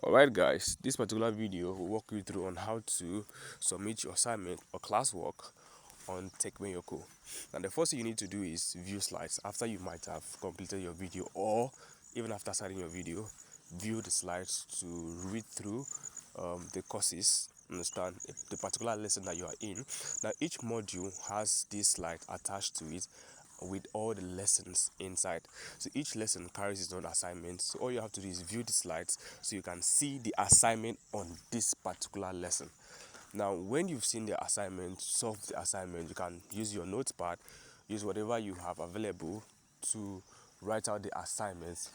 Alright guys, this particular video will walk you through on how to submit your assignment or classwork on Techmayor Co. Now the first thing you need to do is view slides. After you might have completed your video, or even after starting your video, view the slides to read through the courses, understand the particular lesson that you are in. Now each module has this slide attached to it with all the lessons inside. So each lesson carries its own assignment. So all you have to do is view the slides so you can see the assignment on this particular lesson. Now, when you've seen the assignment, solve the assignment, you can use your notepad, use whatever you have available to write out the assignments.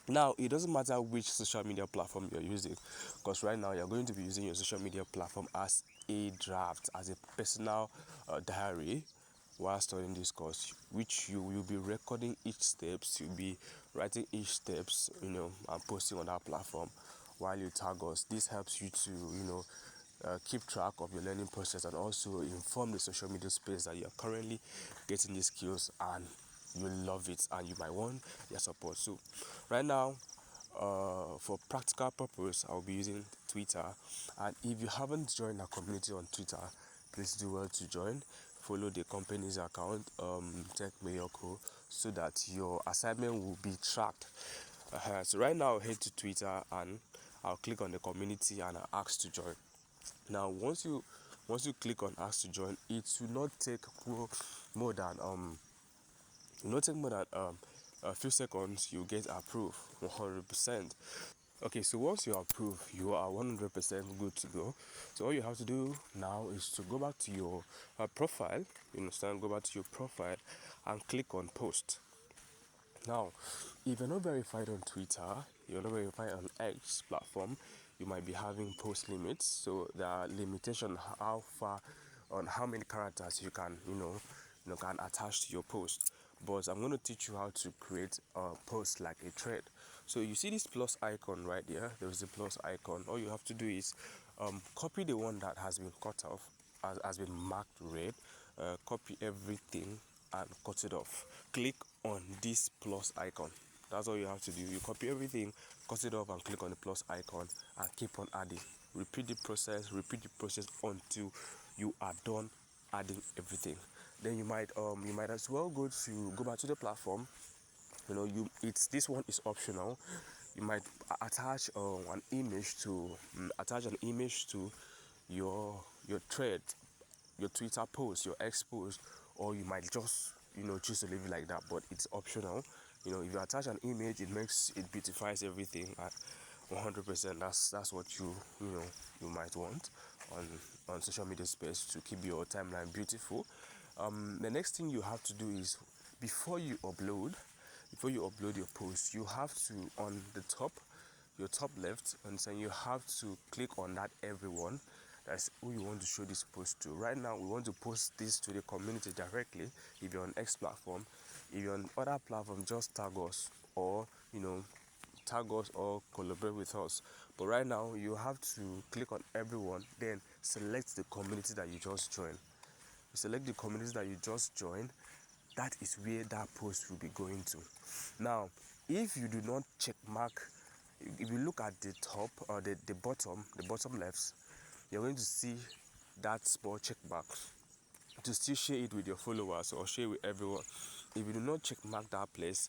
Now, it doesn't matter which social media platform you're using, because right now you're going to be using your social media platform as a draft, as a personal diary while studying this course, which you will be recording each steps, you'll be writing each steps, and posting on that platform while you tag us. This helps you to, keep track of your learning process and also inform the social media space that you're currently getting these skills and you love it and you might want their support. So right now, for practical purpose, I'll be using Twitter, and if you haven't joined our community on Twitter, please do well to join. Follow the company's account, Techmayor Co, so that your assignment will be tracked. So right now, I'll head to Twitter and I'll click on the community and I'll ask to join. Now, once you click on ask to join, it will not take more than a few seconds. You get approved 100%. Okay, so once you're approved, you are 100% good to go. So all you have to do now is to go back to your profile. You understand? Go back to your profile and click on post. Now, if you're not verified on Twitter, you're not verified on X platform, you might be having post limits. So there are limitations how far, on how many characters you can, can attach to your post. But I'm going to teach you how to create a post like a thread. So you see this plus icon right there. There is a plus icon. All you have to do is copy the one that has been cut off, has been marked red. Copy everything and cut it off. Click on this plus icon. That's all you have to do. You copy everything, cut it off, and click on the plus icon and keep on adding. Repeat the process until you are done adding everything. Then you might as well go back to the platform. It's this one is optional. You might attach an image to your thread, your Twitter post, your X post, or you might just choose to leave it like that, but it's optional. If you attach an image, it beautifies everything at 100%. That's what you might want on social media space to keep your timeline beautiful. The next thing you have to do is before you upload your post, you have to, on the top, your top left, and so you have to click on that everyone. That's who you want to show this post to. Right now, we want to post this to the community directly. If you're on X platform, if you're on other platform, just tag us, or tag us or collaborate with us. But right now, you have to click on everyone, then select the community that you just joined. You select the community that you just joined. That is where that post will be going to. Now, if you do not check mark, if you look at the top or the bottom left, you're going to see that small check mark to still share it with your followers or share with everyone. If you do not check mark that place,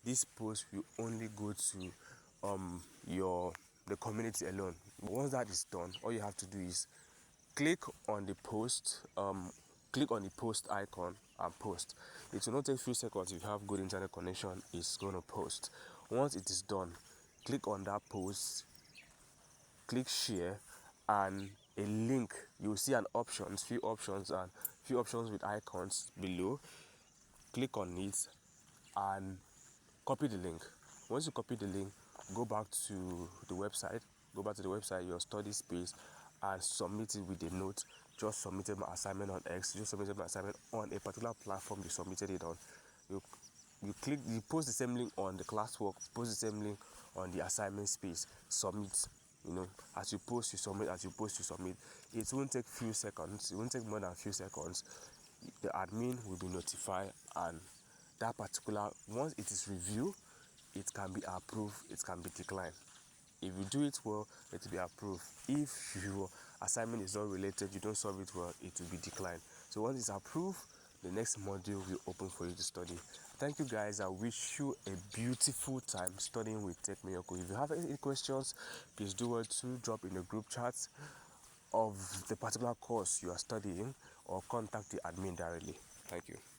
this post will only go to your the community alone. Once that is done, all you have to do is click on the post icon and post. It will not take a few seconds. If you have good internet connection, it's going to post. Once it is done, click on that post, click share, and a link. You will see few options with icons below. Click on it and copy the link. Once you copy the link, go back to the website, your study space, and submit it with a note. Just submitted my assignment on X. Just submitted my assignment on a particular platform you submitted it on. You post the same link on the classwork, post the same link on the assignment space, submit. As you post, you submit. As you post, you submit. It won't take few seconds. It won't take more than a few seconds. The admin will be notified, and that particular, once it is reviewed, it can be approved, it can be declined. If you do it well, it will be approved. If your assignment is not related, you don't solve it well, it will be declined. So once it's approved, the next module will open for you to study. Thank you guys. I wish you a beautiful time studying with Techmayor Co. If you have any questions, please do well to drop in the group chat of the particular course you are studying or contact the admin directly. Thank you.